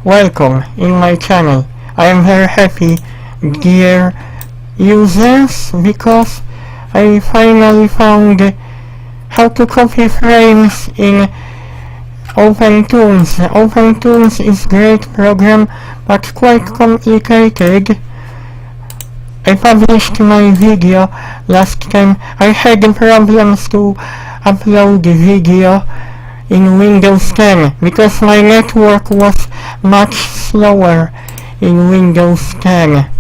Welcome in my channel. I am very happy, dear users, because I finally found how to copy frames in OpenToonz. OpenToonz is great program but quite complicated. I published my video last time. I had problems to upload the video in Windows 10 because my network was much slower in Windows 10.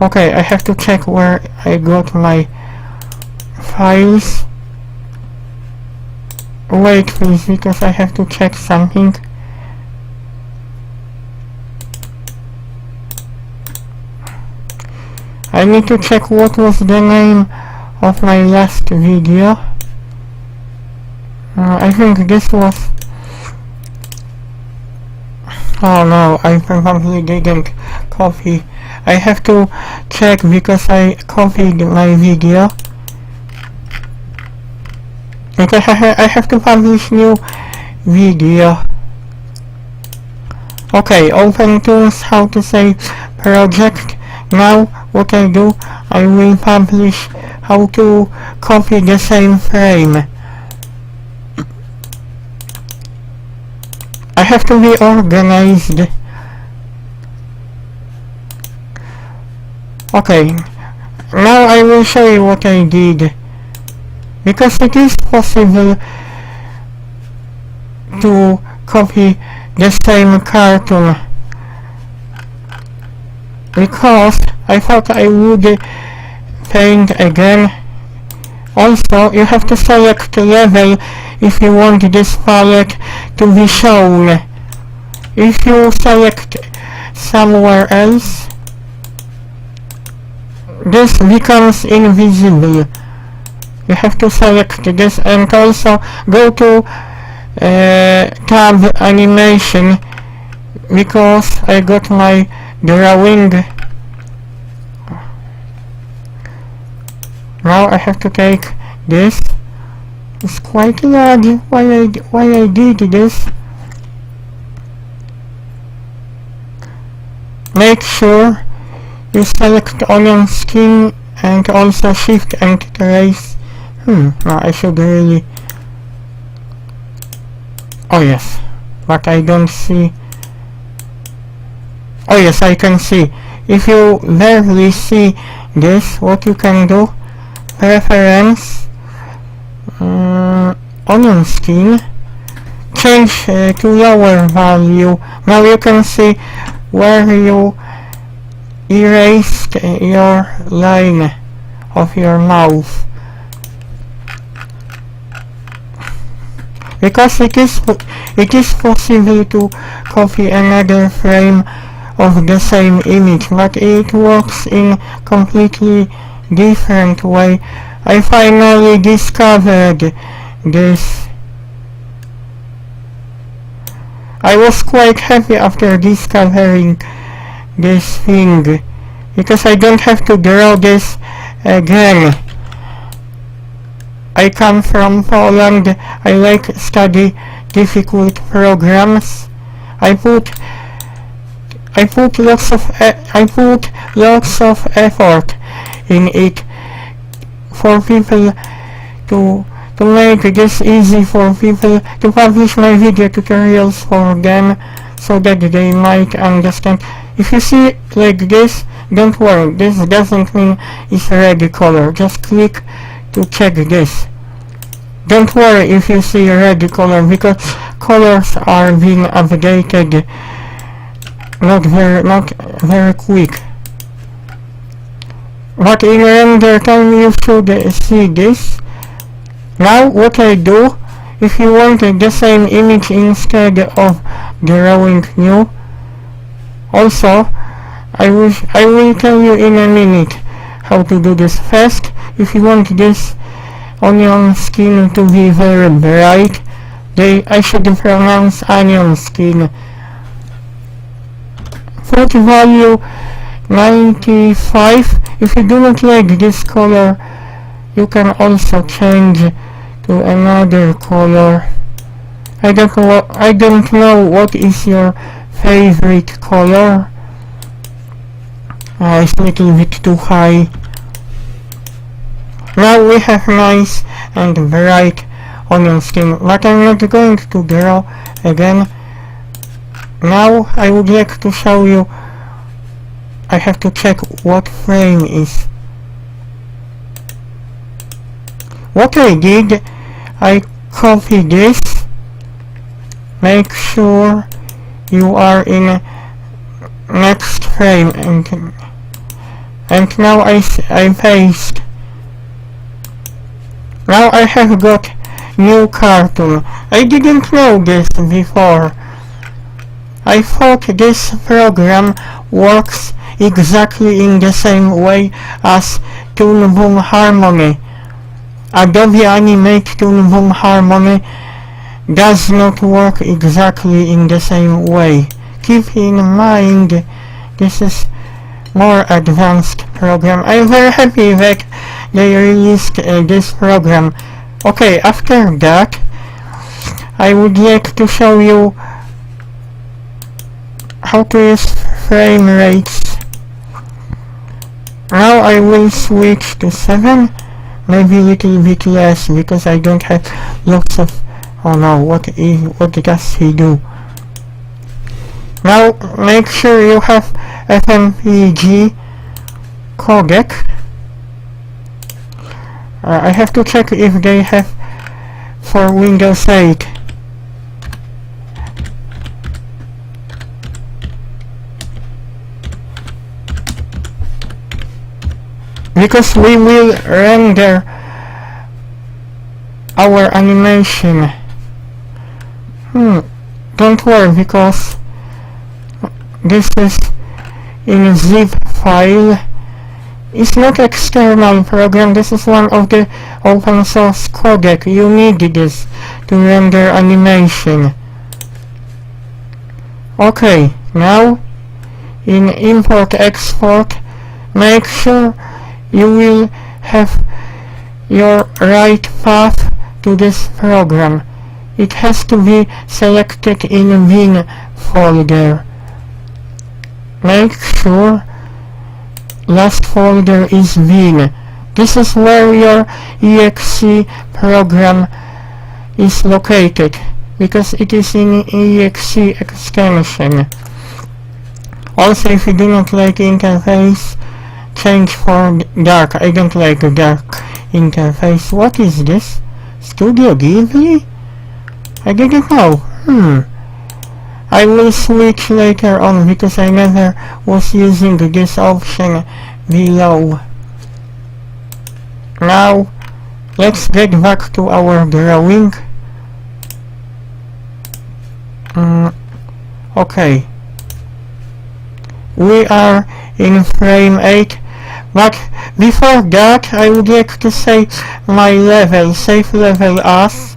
Okay, I have to check where I got my files. Wait please, because I have to check something. I need to check what was the name of my last video. I think this was... Oh no, I probably didn't copy. I have to check because I copied my video. Because I have to publish new video. Okay, OpenToonz, how to say project. Now what I do, I will publish how to copy the same frame. I have to be organized. Okay, now I will show you what I did. Because it is possible to copy the same cartoon. Because I thought I would paint again. Also, you have to select level if you want this palette to be shown. If you select somewhere else, this becomes invisible. You have to select this and also go to tab animation, because I got my drawing. Now I have to take this. It's quite laggy. Why I did this. Make sure you select onion skin and also shift and trace. No, I should really... Oh yes, but I don't see... Oh yes, I can see. If you barely see this, what you can do, preference, onion skin, change to lower value. Now you can see where you erased your line of your mouth. Because it is possible to copy another frame of the same image, but it works in completely different way. I finally discovered this. I was quite happy after discovering this thing, because I don't have to draw this again. I come from Poland. I like study difficult programs. I put lots of effort in it for people to make this easy for people, to publish my video tutorials for them so that they might understand. If you see like this, don't worry, this doesn't mean it's red color. Just click to check this. Don't worry if you see red color, because colors are being updated not very quick. But in render time you should see this. Now what I do, if you want the same image instead of drawing new, also I will tell you in a minute how to do this. First, if you want this onion skin to be very bright, I should pronounce onion skin. Put value 95. If you do not like this color, you can also change to another color. I don't know what is your favorite color. It's a little bit too high. Now we have nice and bright onion skin, but I'm not going to draw again. Now I would like to show you. I have to check what frame is. What I did, I copy this. Make sure you are in next frame, and now I paste. Now I have got new cartoon. I didn't know this before. I thought this program works exactly in the same way as Toon Boom Harmony. Adobe Animate Toon Boom Harmony does not work exactly in the same way. Keep in mind, this is more advanced program. I'm very happy that they released this program. Okay, after that, I would like to show you how to use frame rates. Now I will switch to 7, maybe a little bit less, because I don't have lots of... Oh no, what does he do? Now make sure you have FMPG codec. I have to check if they have for Windows 8. Because we will render our animation. Don't worry, because this is in zip file. It's not external program, this is one of the open source codec. You need this to render animation. Okay, now in import export, make sure you will have your right path to this program. It has to be selected in bin folder. Make sure last folder is bin. This is where your exe program is located, because it is in exe extension. Also, if you do not like interface, change for dark. I don't like a dark interface. What is this? Studio Ghibli? I didn't know. I will switch later on, because I never was using this option below. Now, let's get back to our drawing. Okay. We are in frame 8, but before that I would like to say my level, save level as.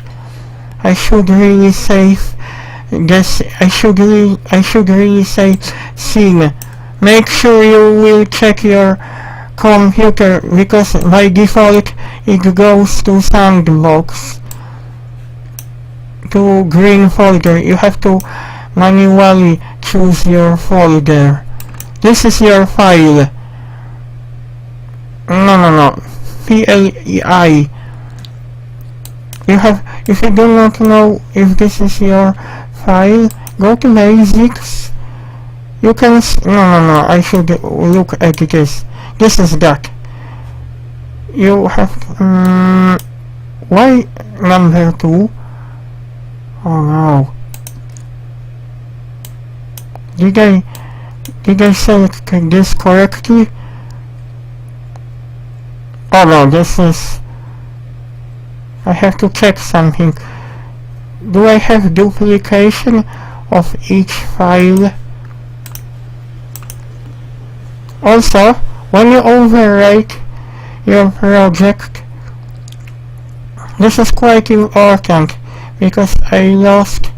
I should really save this. I should really say scene. Make sure you will check your computer, because by default it goes to sandbox, to green folder. You have to manually choose your folder. This is your file. No. PLEI. If you do not know if this is your file, go to basics. You can no, I should look at this. This is that. You have why number 2? Oh no. Did I select this correctly? Oh no, this is... I have to check something. Do I have duplication of each file? Also, when you overwrite your project, this is quite important, because I lost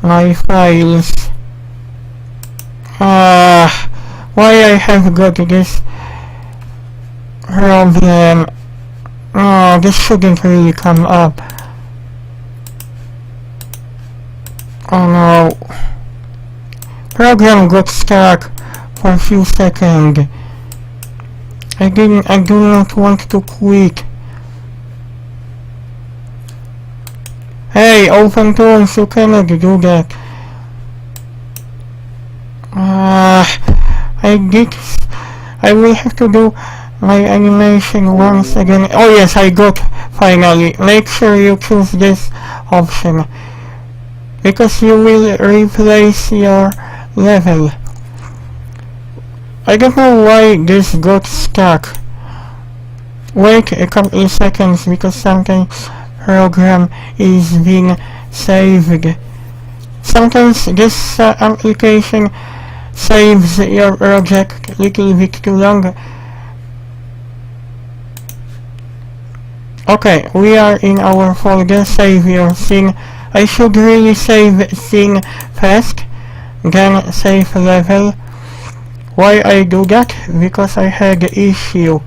my files. Why I have got this problem? Oh, this shouldn't really come up. Oh no. program got stuck for a few seconds. I do not want to quit. Hey, OpenToonz, you cannot do that. I will have to do my animation once again. Oh yes, I got finally. Make sure you choose this option, because you will replace your level. I don't know why this got stuck. Wait a couple of seconds, because sometimes program is being saved. Sometimes this application saves your project a little bit too long. Okay, we are in our folder save your scene. I should really save scene fast, then save level. Why I do that? Because I had the issue.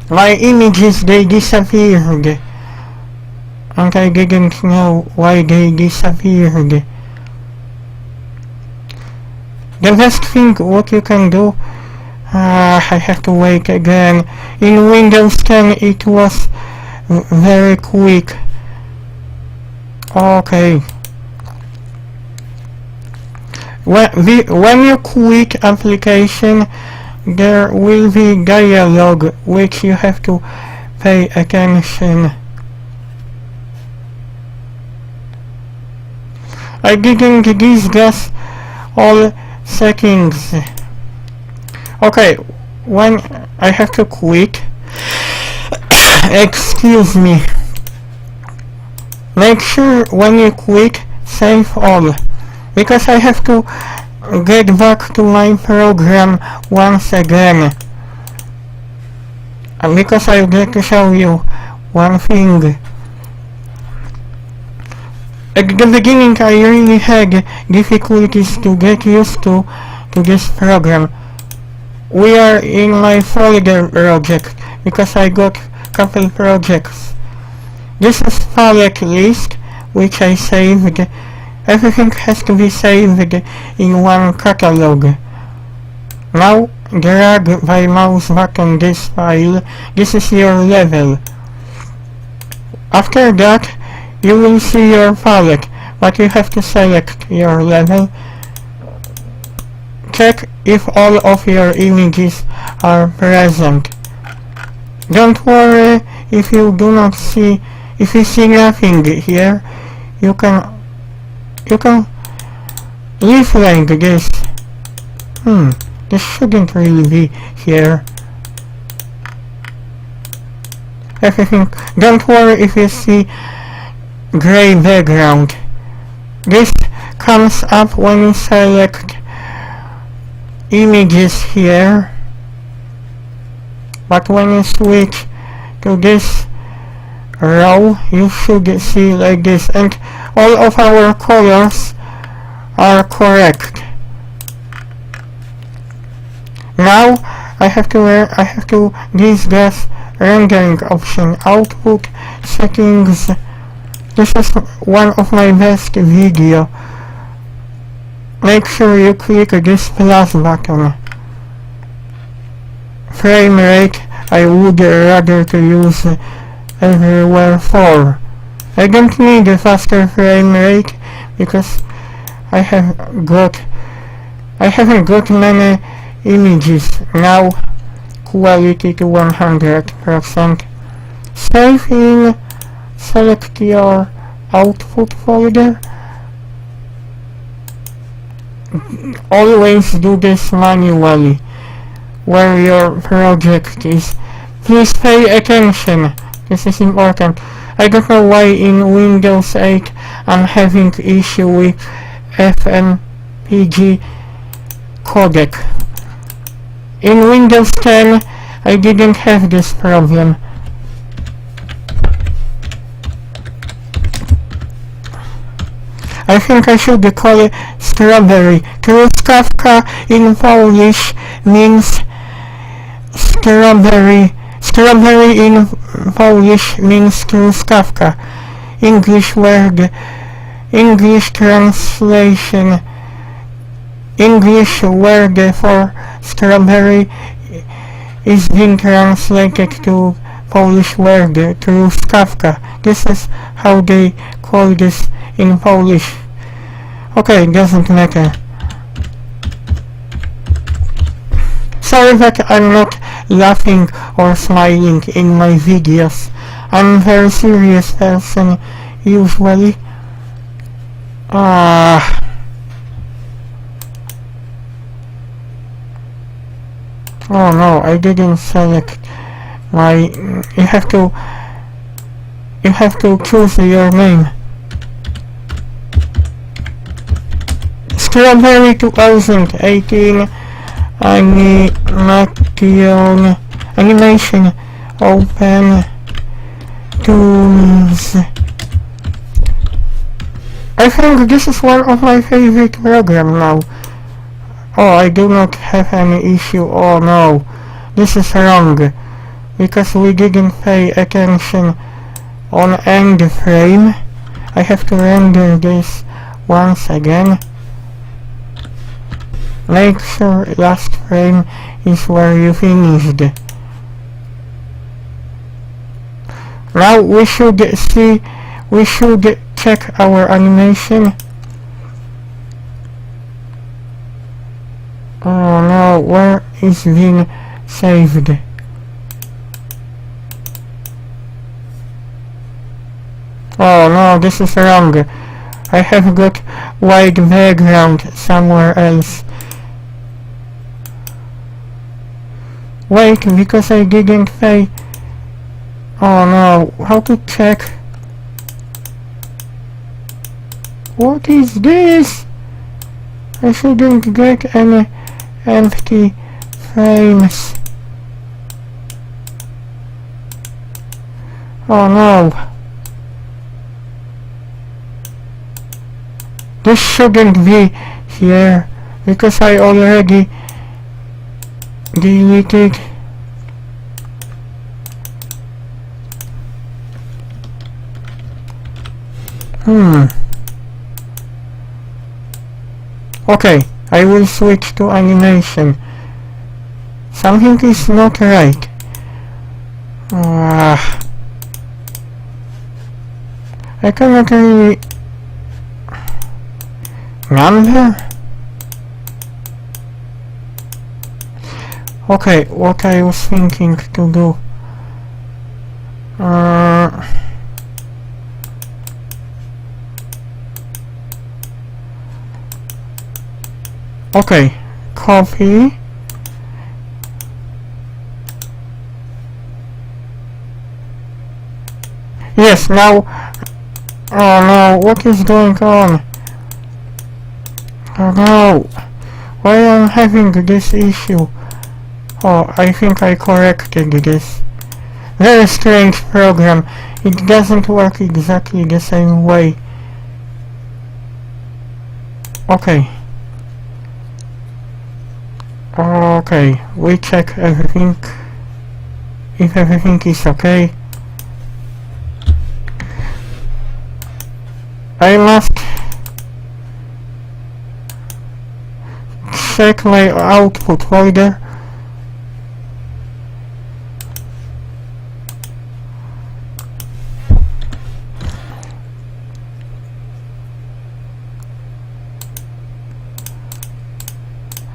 My images, they disappeared, and I didn't know why they disappeared. The best thing what you can do, I have to wait again. In Windows 10 it was very quick. Okay. When you quit application, there will be dialogue which you have to pay attention. I didn't discuss all settings. Okay, when I have to quit, excuse me. Make sure when you quit, save all, because I have to get back to my program once again. Because I would like to show you one thing. At the beginning I really had difficulties to get used to this program. We are in my folder project, because I got couple projects. This is palette list, which I saved. Everything has to be saved in one catalog. Now drag by mouse button this file. This is your level. After that you will see your palette, but you have to select your level. Check if all of your images are present. Don't worry if you do not see, if you see nothing here, you can leave like this. This shouldn't really be here. Everything. Don't worry if you see gray background. This comes up when you select images here, but when you switch to this row, you should see like this, and all of our colors are correct. Now I have to discuss rendering option, output settings. This is one of my best video. Make sure you click this plus button. Frame rate, I would rather to use everywhere 4. I don't need a faster frame rate, because I haven't got many images. Now quality to 100%. Save in, select your output folder. Always do this manually where your project is. Please pay attention, this is important. I don't know why in Windows 8 I'm having issue with FMPG codec. In Windows 10 I didn't have this problem. I think I should call it strawberry. Truskawka in Polish means strawberry. Strawberry in Polish means truskawka. English word, English translation English word for strawberry is being translated to Polish word truskawka. This is how they call this in Polish. Okay, doesn't matter. Sorry that I'm not laughing or smiling in my videos. I'm a very serious person usually. Oh no, I didn't select my... You have to choose your name. Strawberry 2018 animation OpenToonz. I think this is one of my favorite programs now. Oh, I do not have any issue. Oh no, this is wrong, because we didn't pay attention on end frame. I have to render this once again. Make sure last frame is where you finished. Now we should check our animation. Oh no, where is being saved? Oh no, this is wrong. I have got white background somewhere else. Wait, because I didn't pay. Oh no, how to check? What is this? I shouldn't get any empty frames. Oh no. This shouldn't be here, because I already deleted. Okay, I will switch to animation. Something is not right. I cannot really... Number? Okay, what I was thinking to do. Okay, copy. Yes, now... Oh no, what is going on? Oh no, why am I having this issue? Oh, I think I corrected this. Very strange program. It doesn't work exactly the same way. Okay. Okay, we check everything. If everything is okay. I must check my output folder.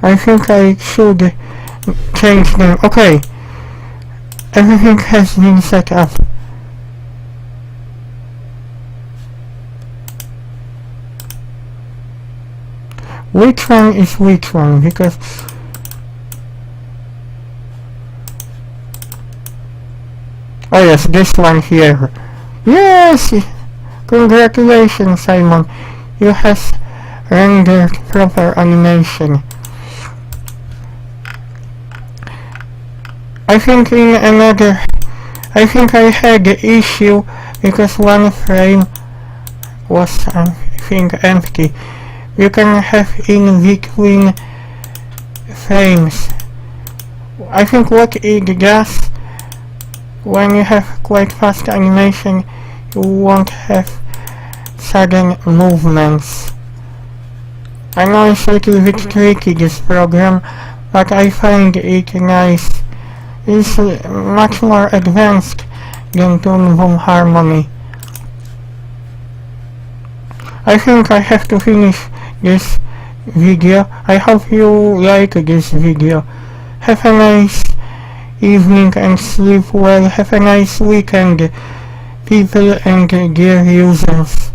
I think I should change them. Okay, everything has been set up. Which one is which one? Because oh yes, this one here. Yes! Congratulations, Simon. You have rendered proper animation. I think I had the issue because one frame was empty. You can have in between frames. I think what it does, when you have quite fast animation, you won't have sudden movements. I know it's a little bit tricky, this program, but I find it nice. It's much more advanced than Toon Boom Harmony. I think I have to finish this video. I hope you like this video. Have a nice evening and sleep well. Have a nice weekend, people and gear users.